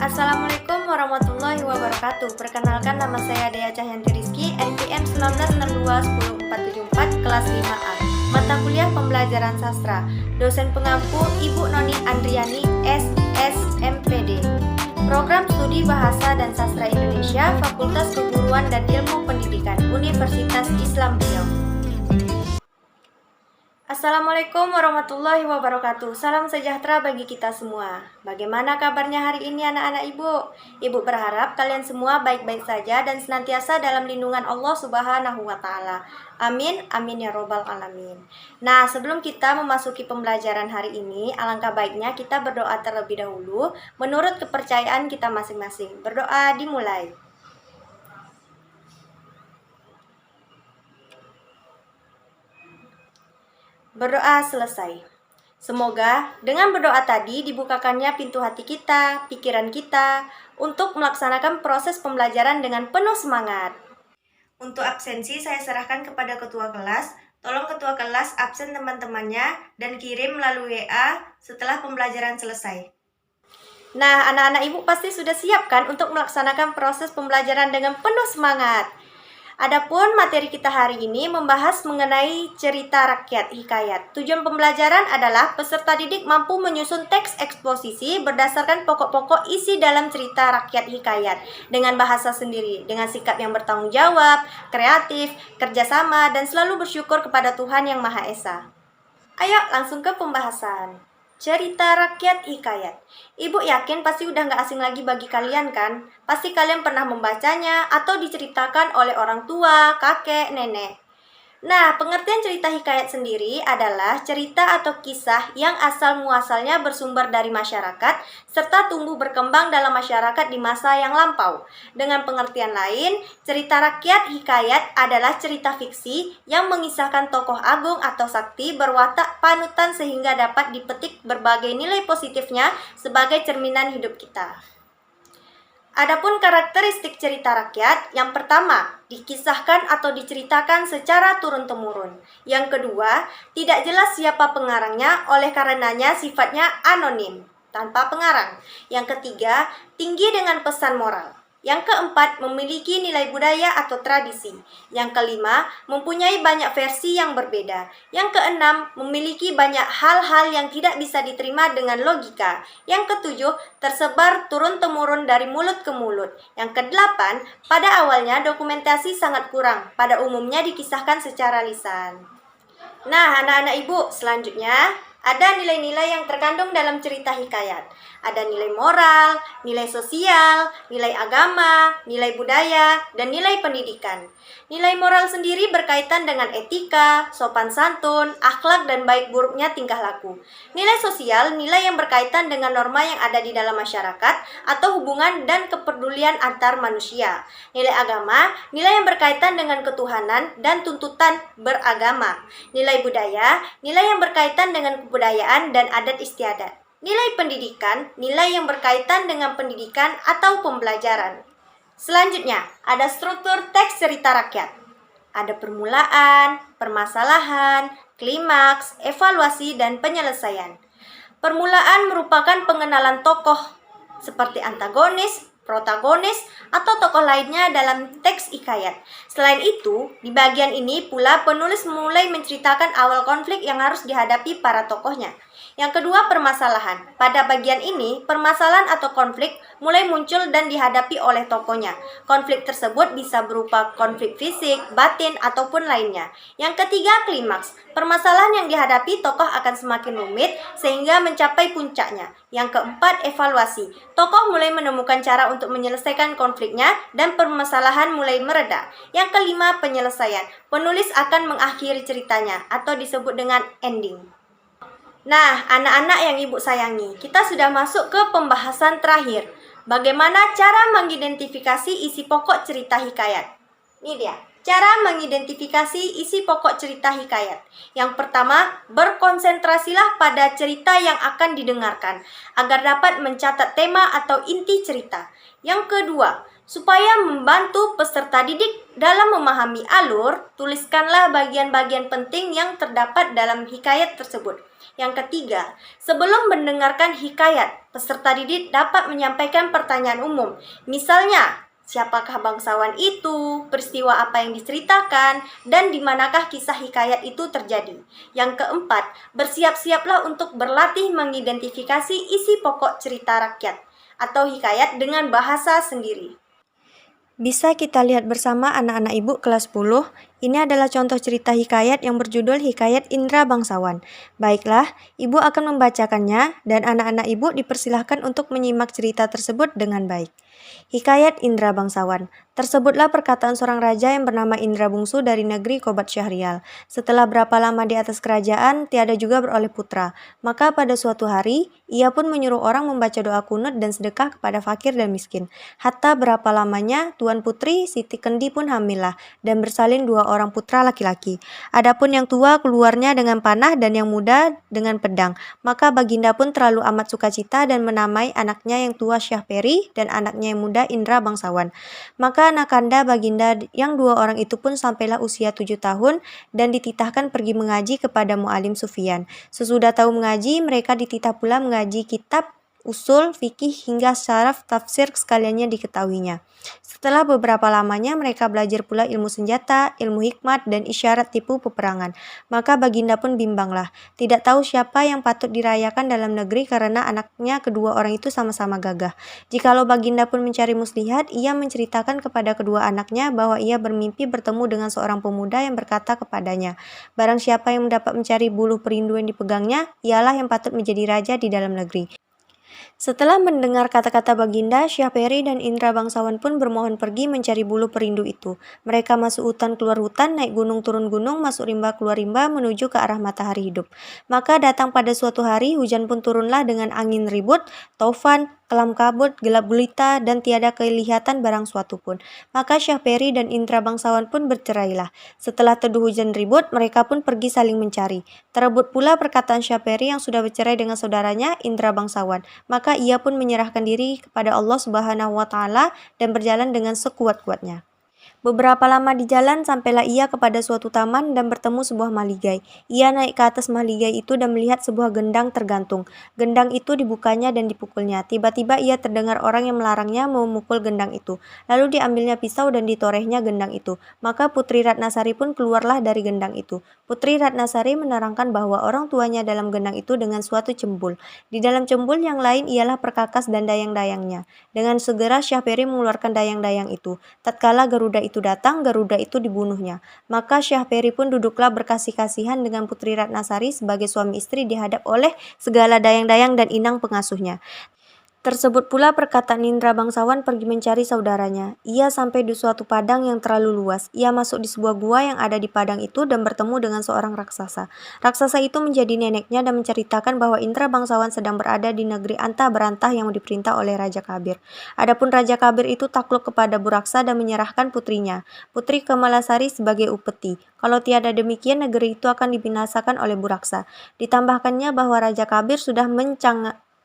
Assalamualaikum warahmatullahi wabarakatuh. Perkenalkan, nama saya Dea Cahyanti Rizky, NPM 1962 kelas 5A. Mata kuliah pembelajaran sastra. Dosen pengampu Ibu Noni Andriani, SSMPD. Program Studi Bahasa dan Sastra Indonesia, Fakultas Keguruan dan Ilmu Pendidikan, Universitas Islam Riau. Assalamualaikum warahmatullahi wabarakatuh. Salam sejahtera bagi kita semua. Bagaimana kabarnya hari ini anak-anak ibu? Ibu berharap kalian semua baik-baik saja dan senantiasa dalam lindungan Allah Subhanahu wa Ta'ala. Amin, amin ya robbal alamin. Nah, sebelum kita memasuki pembelajaran hari ini, alangkah baiknya kita berdoa terlebih dahulu menurut kepercayaan kita masing-masing. Berdoa dimulai. Berdoa selesai. Semoga dengan berdoa tadi dibukakannya pintu hati kita, pikiran kita, untuk melaksanakan proses pembelajaran dengan penuh semangat. Untuk absensi saya serahkan kepada ketua kelas. Tolong ketua kelas absen teman-temannya dan kirim melalui WA setelah pembelajaran selesai. Nah, anak-anak ibu pasti sudah siap kan untuk melaksanakan proses pembelajaran dengan penuh semangat. Adapun materi kita hari ini membahas mengenai cerita rakyat hikayat. Tujuan pembelajaran adalah peserta didik mampu menyusun teks eksposisi berdasarkan pokok-pokok isi dalam cerita rakyat hikayat dengan bahasa sendiri, dengan sikap yang bertanggung jawab, kreatif, kerjasama, dan selalu bersyukur kepada Tuhan Yang Maha Esa. Ayo langsung ke pembahasan. Cerita rakyat hikayat. Ibu yakin pasti udah gak asing lagi bagi kalian kan? Pasti kalian pernah membacanya atau diceritakan oleh orang tua, kakek, nenek. Nah, pengertian cerita hikayat sendiri adalah cerita atau kisah yang asal-muasalnya bersumber dari masyarakat serta tumbuh berkembang dalam masyarakat di masa yang lampau. Dengan pengertian lain, cerita rakyat hikayat adalah cerita fiksi yang mengisahkan tokoh agung atau sakti berwatak panutan sehingga dapat dipetik berbagai nilai positifnya sebagai cerminan hidup kita. Adapun karakteristik cerita rakyat, yang pertama, dikisahkan atau diceritakan secara turun-temurun. Yang kedua, tidak jelas siapa pengarangnya, oleh karenanya sifatnya anonim, tanpa pengarang. Yang ketiga, tinggi dengan pesan moral. Yang keempat, memiliki nilai budaya atau tradisi. Yang kelima, mempunyai banyak versi yang berbeda. Yang keenam, memiliki banyak hal-hal yang tidak bisa diterima dengan logika. Yang ketujuh, tersebar turun-temurun dari mulut ke mulut. Yang kedelapan, pada awalnya dokumentasi sangat kurang. Pada umumnya dikisahkan secara lisan. Nah, anak-anak ibu, selanjutnya ada nilai-nilai yang terkandung dalam cerita hikayat. Ada nilai moral, nilai sosial, nilai agama, nilai budaya, dan nilai pendidikan. Nilai moral sendiri berkaitan dengan etika, sopan santun, akhlak, dan baik buruknya tingkah laku. Nilai sosial, nilai yang berkaitan dengan norma yang ada di dalam masyarakat atau hubungan dan kepedulian antar manusia. Nilai agama, nilai yang berkaitan dengan ketuhanan dan tuntutan beragama. Nilai budaya, nilai yang berkaitan dengan kebudayaan dan adat istiadat. Nilai pendidikan, nilai yang berkaitan dengan pendidikan atau pembelajaran. Selanjutnya, ada struktur teks cerita rakyat. Ada permulaan, permasalahan, klimaks, evaluasi, dan penyelesaian. Permulaan merupakan pengenalan tokoh seperti antagonis, protagonis, atau tokoh lainnya dalam teks hikayat. Selain itu, di bagian ini pula penulis mulai menceritakan awal konflik yang harus dihadapi para tokohnya. Yang kedua, permasalahan. Pada bagian ini, permasalahan atau konflik mulai muncul dan dihadapi oleh tokohnya. Konflik tersebut bisa berupa konflik fisik, batin, ataupun lainnya. Yang ketiga, klimaks. Permasalahan yang dihadapi tokoh akan semakin rumit sehingga mencapai puncaknya. Yang keempat, evaluasi. Tokoh mulai menemukan cara untuk menyelesaikan konfliknya dan permasalahan mulai mereda. Yang kelima, penyelesaian. Penulis akan mengakhiri ceritanya atau disebut dengan ending. Nah, anak-anak yang ibu sayangi, kita sudah masuk ke pembahasan terakhir. Bagaimana cara mengidentifikasi isi pokok cerita hikayat? Ini dia, cara mengidentifikasi isi pokok cerita hikayat. Yang pertama, berkonsentrasilah pada cerita yang akan didengarkan, agar dapat mencatat tema atau inti cerita. Yang kedua, supaya membantu peserta didik dalam memahami alur, tuliskanlah bagian-bagian penting yang terdapat dalam hikayat tersebut. Yang ketiga, sebelum mendengarkan hikayat, peserta didik dapat menyampaikan pertanyaan umum. Misalnya, siapakah bangsawan itu, peristiwa apa yang diceritakan, dan di manakah kisah hikayat itu terjadi. Yang keempat, bersiap-siaplah untuk berlatih mengidentifikasi isi pokok cerita rakyat atau hikayat dengan bahasa sendiri. Bisa kita lihat bersama anak-anak ibu kelas 10. Ini adalah contoh cerita hikayat yang berjudul Hikayat Indra Bangsawan. Baiklah, ibu akan membacakannya dan anak-anak ibu dipersilahkan untuk menyimak cerita tersebut dengan baik. Hikayat Indra Bangsawan. Tersebutlah perkataan seorang raja yang bernama Indra Bungsu dari negeri Kobat Syahrial. Setelah berapa lama di atas kerajaan, tiada juga beroleh putra. Maka pada suatu hari, ia pun menyuruh orang membaca doa kunut dan sedekah kepada fakir dan miskin. Hatta berapa lamanya, Tuan Putri Siti Kendi pun hamillah dan bersalin 2 orang putra laki-laki. Adapun yang tua keluarnya dengan panah dan yang muda dengan pedang. Maka Baginda pun terlalu amat sukacita dan menamai anaknya yang tua Syahperi dan anaknya yang muda Indra Bangsawan. Maka Nakanda Baginda yang 2 orang itu pun sampailah usia 7 tahun dan dititahkan pergi mengaji kepada Mu'alim Sufyan. Sesudah tahu mengaji, mereka dititah pula mengaji kitab usul, fikih hingga syaraf tafsir sekaliannya diketahuinya. Setelah beberapa lamanya mereka belajar pula ilmu senjata, ilmu hikmat, dan isyarat tipu peperangan. Maka Baginda pun bimbanglah, tidak tahu siapa yang patut dirayakan dalam negeri karena anaknya kedua orang itu sama-sama gagah. Jikalau Baginda pun mencari muslihat, ia menceritakan kepada kedua anaknya bahwa ia bermimpi bertemu dengan seorang pemuda yang berkata kepadanya, barang siapa yang mendapat mencari buluh perindu yang dipegangnya, ialah yang patut menjadi raja di dalam negeri. Setelah mendengar kata-kata Baginda, Syahperi dan Indra Bangsawan pun bermohon pergi mencari bulu perindu itu. Mereka masuk hutan keluar hutan, naik gunung turun gunung, masuk rimba keluar rimba, menuju ke arah matahari hidup. Maka datang pada suatu hari, hujan pun turunlah dengan angin ribut, taufan, kelam kabut, gelap gulita, dan tiada kelihatan barang suatu pun. Maka Syahperi dan Indra Bangsawan pun bercerailah. Setelah teduh hujan ribut, mereka pun pergi saling mencari. Terebut pula perkataan Syahperi yang sudah bercerai dengan saudaranya, Indra Bangsawan. Maka ia pun menyerahkan diri kepada Allah Subhanahu wa Ta'ala dan berjalan dengan sekuat-kuatnya. Beberapa lama di jalan sampailah ia kepada suatu taman dan bertemu sebuah maligai. Ia naik ke atas maligai itu dan melihat sebuah gendang tergantung. Gendang itu dibukanya dan dipukulnya. Tiba-tiba ia terdengar orang yang melarangnya memukul gendang itu. Lalu diambilnya pisau dan ditorehnya gendang itu. Maka Putri Ratnasari pun keluarlah dari gendang itu. Putri Ratnasari menerangkan bahwa orang tuanya dalam gendang itu dengan suatu cembul. Di dalam cembul yang lain ialah perkakas dan dayang-dayangnya. Dengan segera Syahperi mengeluarkan dayang-dayang itu. Tatkala Garuda itu datang, Garuda itu dibunuhnya. Maka Syahperi pun duduklah berkasih-kasihan dengan Putri Ratnasari sebagai suami istri dihadap oleh segala dayang-dayang dan inang pengasuhnya. Tersebut pula perkataan Indra Bangsawan pergi mencari saudaranya. Ia sampai di suatu padang yang terlalu luas. Ia masuk di sebuah gua yang ada di padang itu dan bertemu dengan seorang raksasa. Raksasa itu menjadi neneknya dan menceritakan bahwa Indra Bangsawan sedang berada di negeri Antah Berantah yang diperintah oleh Raja Kabir. Adapun Raja Kabir itu takluk kepada Buraksa dan menyerahkan putrinya, Putri Kamalasari sebagai upeti. Kalau tiada demikian, negeri itu akan dibinasakan oleh Buraksa. Ditambahkannya bahwa Raja Kabir sudah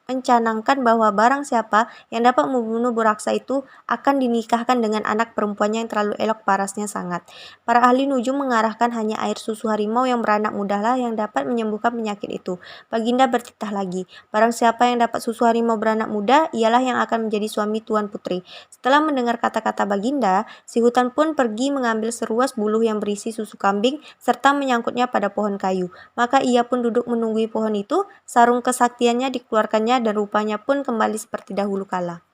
mencanangkan bahwa barang siapa yang dapat membunuh Buraksa itu akan dinikahkan dengan anak perempuannya yang terlalu elok parasnya sangat. Para ahli nujum mengarahkan hanya air susu harimau yang beranak mudahlah yang dapat menyembuhkan penyakit itu. Baginda bertitah lagi, barang siapa yang dapat susu harimau beranak muda, ialah yang akan menjadi suami Tuan Putri. Setelah mendengar kata-kata Baginda, si hutan pun pergi mengambil seruas buluh yang berisi susu kambing serta menyangkutnya pada pohon kayu. Maka ia pun duduk menunggui pohon itu, sarung kesaktiannya dikeluarkannya dan rupanya pun kembali seperti dahulu kala.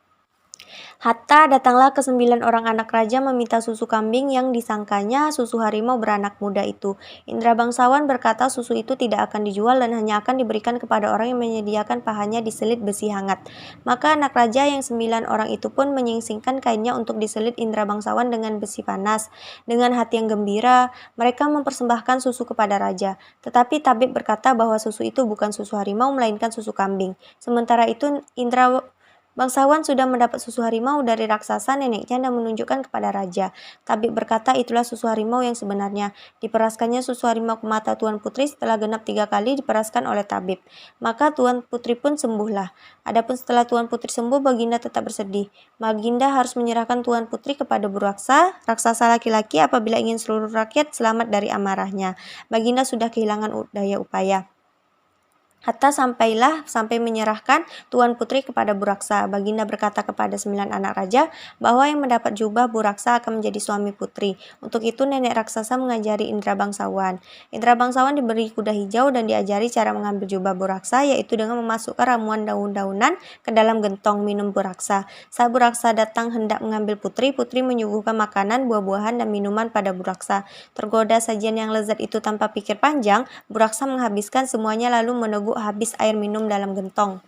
Hatta datanglah ke-9 orang anak raja meminta susu kambing yang disangkanya susu harimau beranak muda itu. Indra Bangsawan berkata susu itu tidak akan dijual dan hanya akan diberikan kepada orang yang menyediakan pahanya diselit besi hangat. Maka anak raja yang 9 orang itu pun menyingsingkan kainnya untuk diselit Indra Bangsawan dengan besi panas. Dengan hati yang gembira, mereka mempersembahkan susu kepada raja. Tetapi tabib berkata bahwa susu itu bukan susu harimau melainkan susu kambing. Sementara itu Indra Bangsawan sudah mendapat susu harimau dari raksasa neneknya dan menunjukkan kepada raja. Tabib berkata itulah susu harimau yang sebenarnya. Diperaskannya susu harimau ke mata Tuan Putri setelah genap 3 kali diperaskan oleh tabib. Maka Tuan Putri pun sembuhlah. Adapun setelah Tuan Putri sembuh, Baginda tetap bersedih. Baginda harus menyerahkan Tuan Putri kepada Buraksa, raksasa laki-laki apabila ingin seluruh rakyat selamat dari amarahnya. Baginda sudah kehilangan daya upaya. Hatta sampai menyerahkan Tuan Putri kepada Buraksa. Baginda berkata kepada 9 anak raja bahwa yang mendapat jubah Buraksa akan menjadi suami putri. Untuk itu nenek raksasa mengajari Indra bangsawan. Indra bangsawan diberi kuda hijau dan diajari cara mengambil jubah Buraksa, yaitu dengan memasukkan ramuan daun-daunan ke dalam gentong minum Buraksa. Saat Buraksa datang hendak mengambil putri, putri menyuguhkan makanan, buah-buahan, dan minuman pada Buraksa. Tergoda sajian yang lezat itu tanpa pikir panjang, Buraksa menghabiskan semuanya lalu meneguk habis air minum dalam gentong.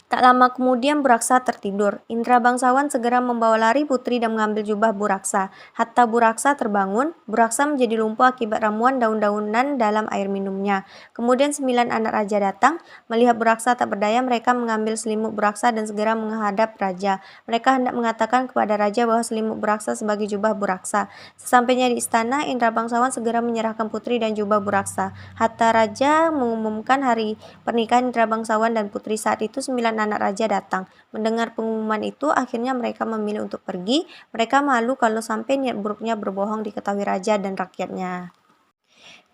Tak lama kemudian Buraksa tertidur. Indra bangsawan segera membawa lari putri dan mengambil jubah Buraksa. Hatta Buraksa terbangun, Buraksa menjadi lumpuh akibat ramuan daun-daunan dalam air minumnya. Kemudian 9 anak raja datang. Melihat Buraksa tak berdaya, mereka mengambil selimut Buraksa dan segera menghadap raja. Mereka hendak mengatakan kepada raja bahwa selimut Buraksa sebagai jubah Buraksa. Sesampainya di istana, Indra bangsawan segera menyerahkan putri dan jubah Buraksa. Hatta raja mengumumkan hari pernikahan Indra bangsawan dan putri. Saat itu 9 anak raja datang. Mendengar pengumuman itu, akhirnya mereka memilih untuk pergi. Mereka malu kalau sampai niat buruknya berbohong diketahui raja dan rakyatnya.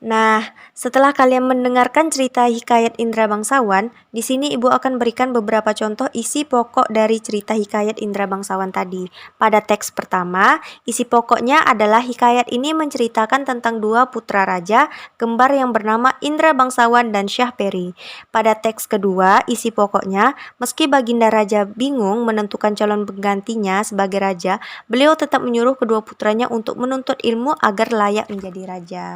Nah, setelah kalian mendengarkan cerita hikayat Indra bangsawan, di sini Ibu akan berikan beberapa contoh isi pokok dari cerita hikayat Indra bangsawan tadi. Pada teks pertama, isi pokoknya adalah hikayat ini menceritakan tentang 2 putra raja kembar yang bernama Indra bangsawan dan Syahperi. Pada teks kedua, isi pokoknya, meski Baginda Raja bingung menentukan calon penggantinya sebagai raja, beliau tetap menyuruh kedua putranya untuk menuntut ilmu agar layak menjadi raja.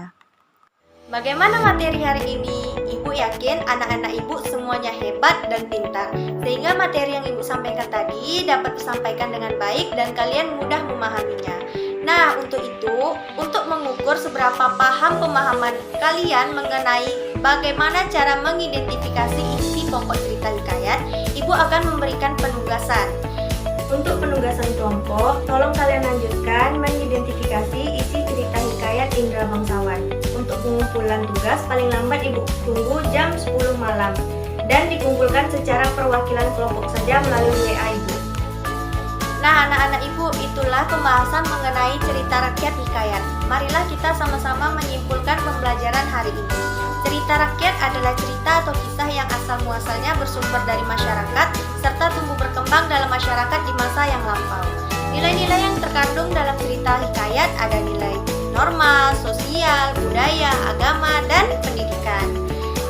Bagaimana materi hari ini? Ibu yakin anak-anak ibu semuanya hebat dan pintar, sehingga materi yang ibu sampaikan tadi dapat disampaikan dengan baik dan kalian mudah memahaminya. Nah, untuk itu, untuk mengukur seberapa paham pemahaman kalian mengenai bagaimana cara mengidentifikasi isi pokok cerita hikayat, ibu akan memberikan penugasan. Untuk penugasan kelompok, tolong kalian lanjutkan mengidentifikasi isi cerita hikayat Indra bangsawan. Untuk pengumpulan tugas, paling lambat ibu tunggu jam 10 malam dan dikumpulkan secara perwakilan kelompok saja melalui WA ibu. Nah, anak-anak ibu, itulah pembahasan mengenai cerita rakyat hikayat. Marilah kita sama-sama menyimpulkan pembelajaran hari ini. Cerita rakyat adalah cerita atau kisah yang asal-muasalnya bersumber dari masyarakat serta tumbuh berkembang dalam masyarakat di masa yang lampau. Nilai-nilai yang terkandung dalam cerita hikayat ada nilai normal, sosial, budaya, agama, dan pendidikan.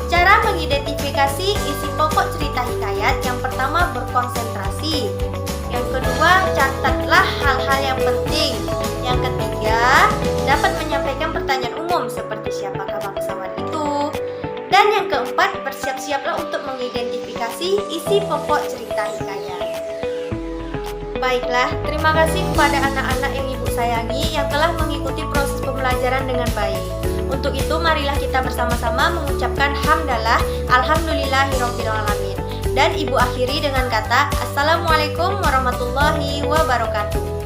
Cara mengidentifikasi isi pokok cerita hikayat: yang pertama, berkonsentrasi. Yang kedua, catatlah hal-hal yang penting. Yang ketiga, dapat menyampaikan pertanyaan umum seperti siapakah bangsawan itu. Dan yang keempat, bersiap-siaplah untuk mengidentifikasi isi pokok cerita hikayat. Baiklah, terima kasih kepada anak-anak yang ibu sayangi yang telah mengikuti proses pembelajaran dengan baik. Untuk itu, marilah kita bersama-sama mengucapkan hamdalah, alhamdulillahirabbil alamin. Dan ibu akhiri dengan kata Assalamualaikum warahmatullahi wabarakatuh.